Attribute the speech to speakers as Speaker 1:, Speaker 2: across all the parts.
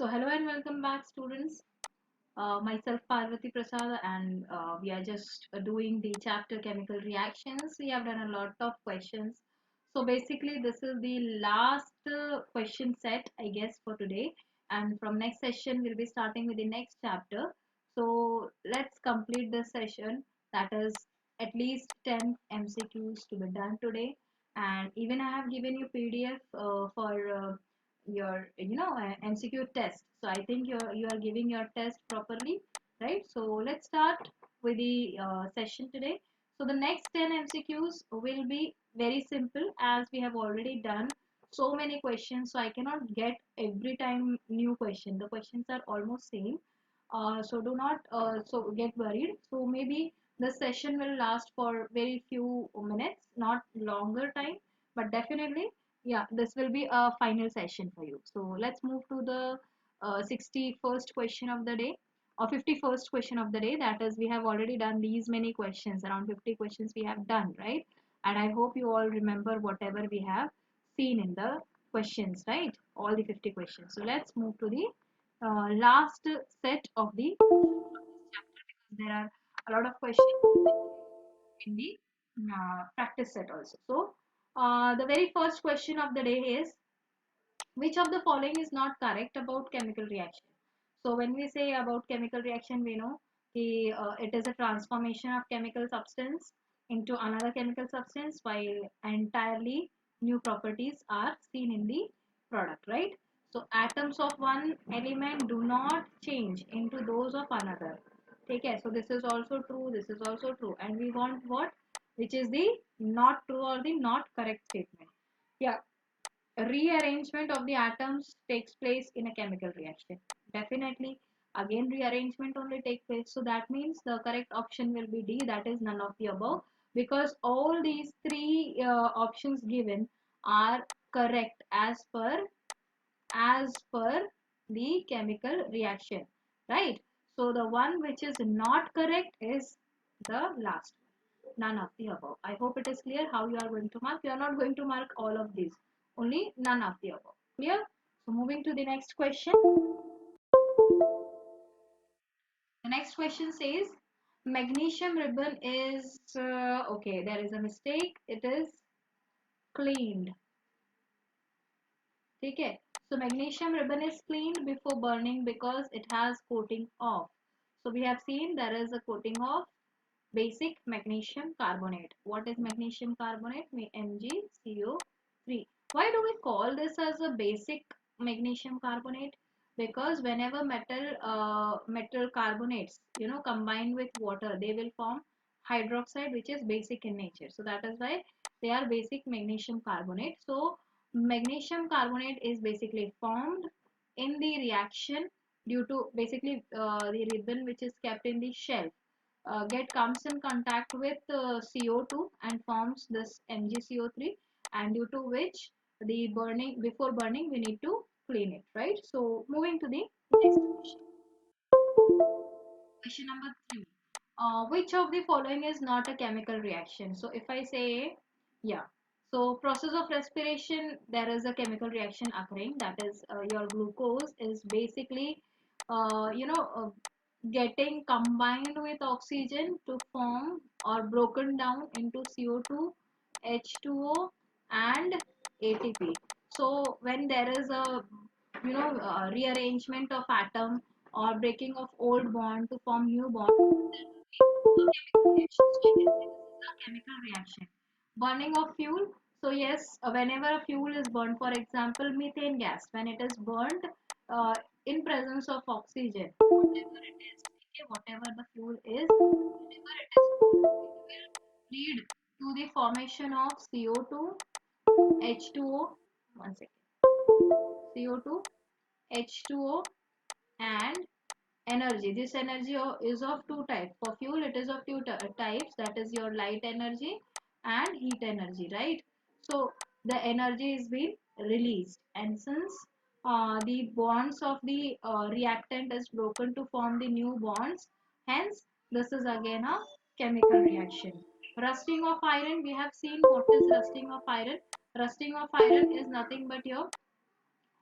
Speaker 1: So hello and welcome back students. Myself Parvati Prasad and we are just doing the chapter chemical reactions. We have done a lot of questions. So basically this is the last question set I guess for today, and from next session we'll be starting with the next chapter. So let's complete this session, that is at least 10 MCQs to be done today, and even I have given you PDF for your MCQ test. So I think you are giving your test properly, right? So let's start with the session today. So the next 10 MCQs will be very simple, as we have already done so many questions, so I cannot get every time new question. The questions are almost same, so do not get worried. So maybe the session will last for very few minutes, not longer time, but definitely, yeah, this will be a final session for you. So let's move to the 61st question of the day, or 51st question of the day. That is, we have already done these many questions, around 50 questions we have done, right? And I hope you all remember whatever we have seen in the questions, right? All the 50 questions. So let's move to the last set of the chapter, because there are a lot of questions in the practice set also. So the very first question of the day is, which of the following is not correct about chemical reaction? So when we say about chemical reaction, we know it is a transformation of chemical substance into another chemical substance, while entirely new properties are seen in the product, right? So atoms of one element do not change into those of another. Okay, so this is also true, this is also true, and we want what? Which is the not true or the not correct statement. Yeah, rearrangement of the atoms takes place in a chemical reaction. Definitely, again rearrangement only take place. So that means the correct option will be D, that is none of the above, because all these three options given are correct as per the chemical reaction, right? So the one which is not correct is the last one, none of the above. I hope it is clear how you are going to mark. You are not going to mark all of these, only none of the above. Clear? So moving to the next question. The next question says magnesium ribbon is okay, there is a mistake, it is cleaned. Okay, so magnesium ribbon is cleaned before burning because it has coating of. So we have seen there is a coating of basic magnesium carbonate. What is magnesium carbonate? MgCO3. Why do we call this as a basic magnesium carbonate? Because whenever metal carbonates, combine with water, they will form hydroxide, which is basic in nature. So that is why they are basic magnesium carbonate. So magnesium carbonate is basically formed in the reaction due to basically the ribbon which is kept in the shell get comes in contact with CO2 and forms this MgCO3, and due to which the burning, before burning we need to clean it, right? So moving to the next question. Question number 3. Which of the following is not a chemical reaction? So if I say, yeah, so process of respiration, there is a chemical reaction occurring. That is, your glucose is basically, getting combined with oxygen to form or broken down into CO2, H2O, and ATP. So when there is a rearrangement of atom or breaking of old bond to form new bond, there will be a chemical reaction. So I can say this is a chemical reaction. Burning of fuel. So yes, whenever a fuel is burned, for example, methane gas, when it is burned in presence of oxygen, whatever it is, okay, whatever the fuel is, whenever it is burned, it will lead to the formation of CO2, H2O, one second, CO2, H2O, and energy. This energy is of two types. For fuel it is of two types, that is your light energy and heat energy, right? So the energy is being released, and since the bonds of the reactant is broken to form the new bonds, hence this is again a chemical reaction. Rusting of iron, we have seen what is rusting of iron. Rusting of iron is nothing but your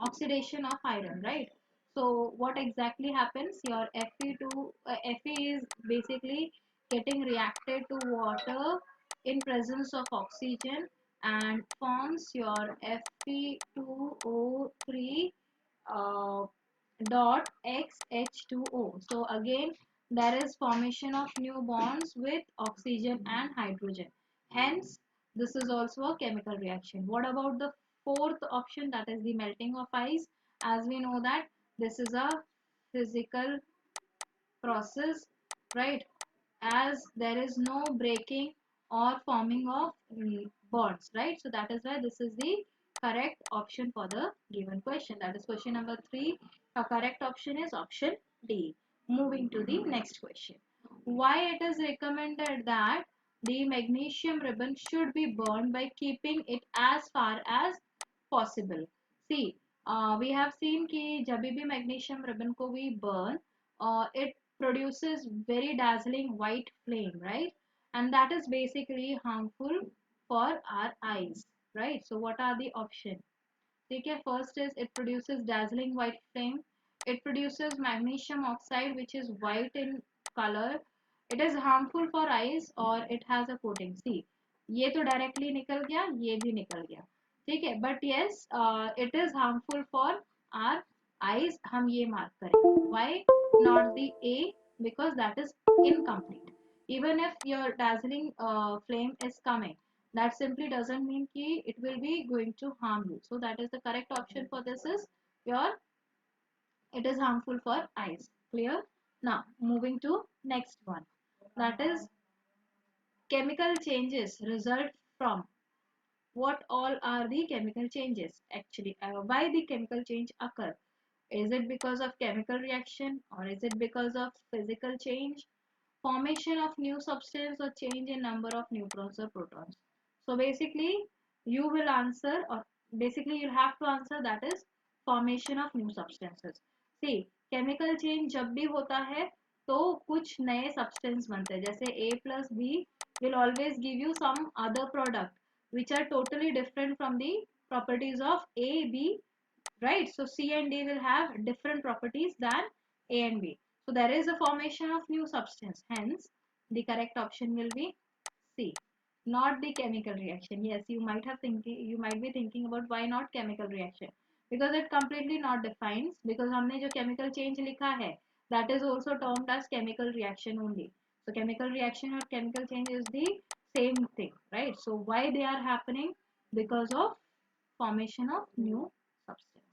Speaker 1: oxidation of iron, right? So what exactly happens? Your Fe is basically getting reacted to water in presence of oxygen and forms your Fe2O3 uh, dot XH2O. So again, there is formation of new bonds with oxygen and hydrogen. Hence, this is also a chemical reaction. What about the fourth option, that is the melting of ice? As we know that this is a physical process, right? As there is no breaking or forming of bonds, right? So that is why this is the correct option for the given question. That is question number 3. The correct option is option D. Moving to the next question. Why it is recommended that the magnesium ribbon should be burned by keeping it as far as possible? See, we have seen कि जब भी magnesium ribbon को we burn, it produces very dazzling white flame, right? And that is basically harmful for our eyes, right? So what are the options? ठीक है, first is it produces dazzling white flame. It produces magnesium oxide which is white in color. It is harmful for eyes or it has a coating. See, ये तो directly निकल गया, ये भी निकल गया, ठीक है. But yes, it is harmful for our eyes. हम ये mark करें. Why not the A? Because that is incomplete. Even if your dazzling flame is coming, that simply doesn't mean कि it will be going to harm you. So that is the correct option for this is your, it is harmful for eyes. Clear? Now moving to next one. That is chemical changes result from. What all are the chemical changes actually? Why the chemical change occur? Is it because of chemical reaction or is it because of physical change, formation of new substance or change in number of neutrons or protons? So basically you will answer, or basically you'll have to answer, that is formation of new substances. See, chemical change जब भी होता है तो कुछ नए substance बनते हैं. जैसे A plus B will always give you some other product which are totally different from the properties of A, B, right? So C and D will have different properties than A and B. So there is a formation of new substance. Hence, the correct option will be C, not the chemical reaction. Yes, you might be thinking about why not chemical reaction, because it completely not defines. Because हमने जो chemical change लिखा है, that is also termed as chemical reaction only. So chemical reaction or chemical change is the same thing, right? So why they are happening? Because of formation of new substance.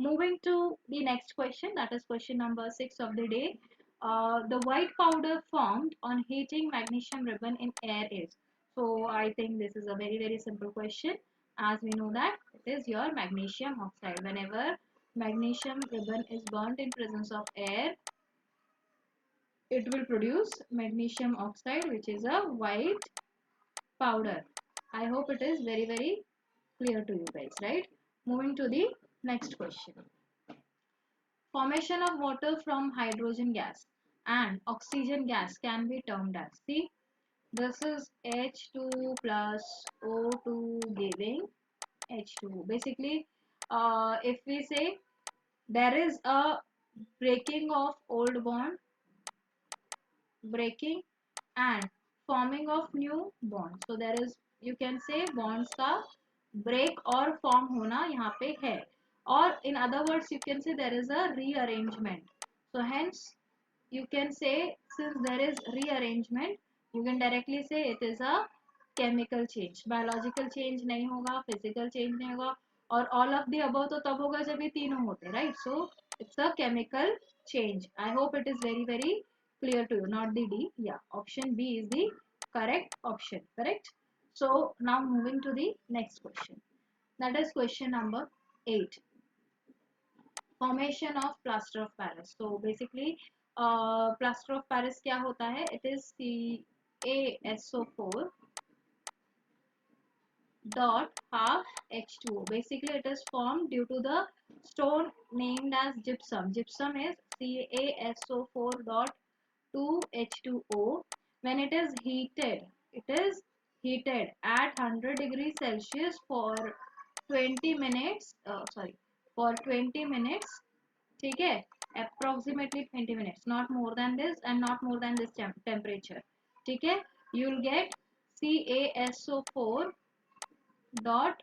Speaker 1: Moving to the next question, that is question number 6 of the day. The white powder formed on heating magnesium ribbon in air is. So I think this is a very simple question. As we know that it is your magnesium oxide. Whenever magnesium ribbon is burnt in presence of air, it will produce magnesium oxide, which is a white powder. I hope it is very clear to you guys, right? Moving to the next question. Formation of water from hydrogen gas and oxygen gas can be termed as. See, this is H2 plus O2 giving H2O. Basically, if we say there is a breaking of old bond, breaking and forming of new bond. So there is, you can say bonds का break और form होना यहाँ पे है. Or in other words, you can say there is a rearrangement. So hence you can say, since there is rearrangement, you can directly say it is a chemical change. Biological change नहीं होगा, physical change नहीं होगा, और all of the above तो तब होगा जब ये तीनों होते, right? So it's a chemical change. I hope it is very clear to you. Not the D. Yeah, option B is the correct option. Correct. So now moving to the next question. That is question number 8. Formation of plaster of Paris. So basically, plaster of Paris क्या होता है? It is CaSO4 dot half H2O. Basically, it is formed due to the stone named as gypsum. Gypsum is CaSO4 dot 2H2O. When it is heated, it is heated at 100 degrees Celsius for 20 minutes. For 20 minutes ठीक है, approximately 20 minutes, not more than this and not more than this temperature. ठीक है, you will get CaSO4 dot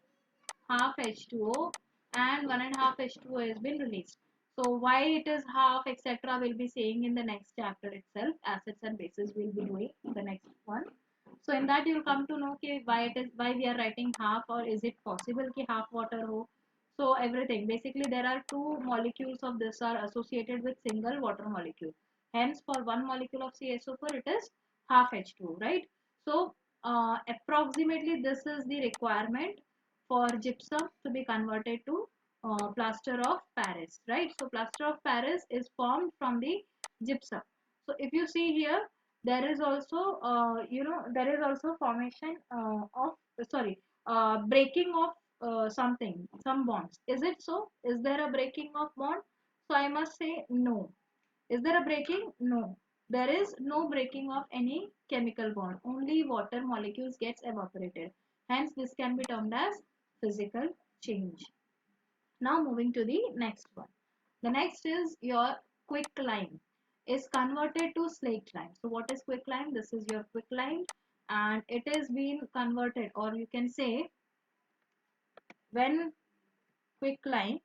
Speaker 1: half H2O and 1.5 H2O has been released. So why it is half etc. will be saying in the next chapter itself. Acids and bases will be doing the next one. So in that you will come to know कि why it is, why we are writing half, or is it possible कि half water हो. So everything basically there are two molecules of this are associated with single water molecule. Hence for one molecule of CaSO4 it is half H2O, right? So approximately this is the requirement for gypsum to be converted to plaster of Paris, right? So plaster of Paris is formed from the gypsum. So if you see here, there is also there is also formation of sorry breaking of some bonds. Is it so? Is there a breaking of bond? So I must say no. Is there a breaking? No. There is no breaking of any chemical bond. Only water molecules gets evaporated. Hence, this can be termed as physical change. Now moving to the next one. The next is your quicklime is converted to slaked lime. So what is quicklime? This is your quicklime and it is being converted, or you can say when quicklime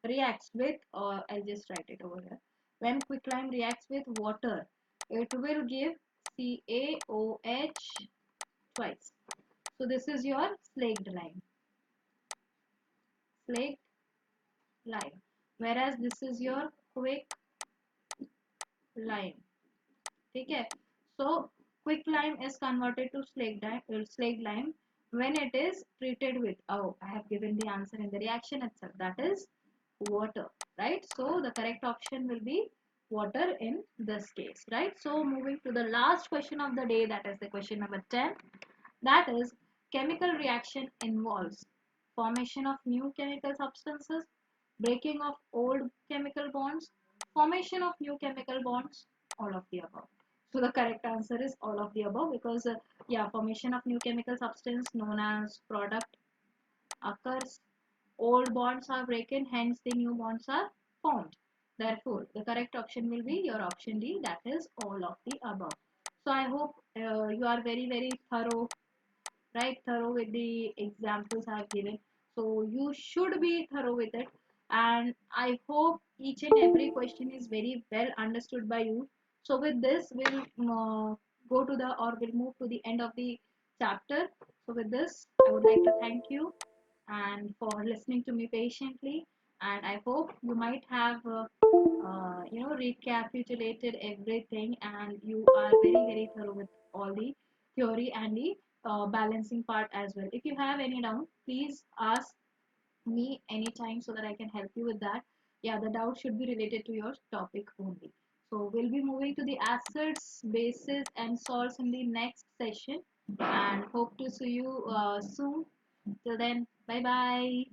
Speaker 1: reacts with, or I'll just write it over here. When quicklime reacts with water, it will give CaOH twice. So this is your slaked lime. Slaked lime. Whereas this is your quick lime. Okay. So quicklime is converted to slaked lime when it is treated with, oh, I have given the answer in the reaction itself, that is water, right? So the correct option will be water in this case, right? So moving to the last question of the day, that is the question number 10. That is, chemical reaction involves formation of new chemical substances, breaking of old chemical bonds, formation of new chemical bonds, all of the above. So the correct answer is all of the above, because yeah, formation of new chemical substance known as product occurs, old bonds are broken, hence the new bonds are formed. Therefore, the correct option will be your option D, that is all of the above. So I hope you are very thorough, right? Thorough with the examples I have given. So you should be thorough with it. And I hope each and every question is very well understood by you. So with this, we'll go to the, or we'll move to the end of the chapter. So with this, I would like to thank you and for listening to me patiently. And I hope you might have recapitulated everything and you are very thorough with all the theory and the balancing part as well. If you have any doubt, please ask me anytime so that I can help you with that. Yeah, the doubt should be related to your topic only. So we'll be moving to the acids, bases and salts in the next session and hope to see you soon. Till then, bye bye.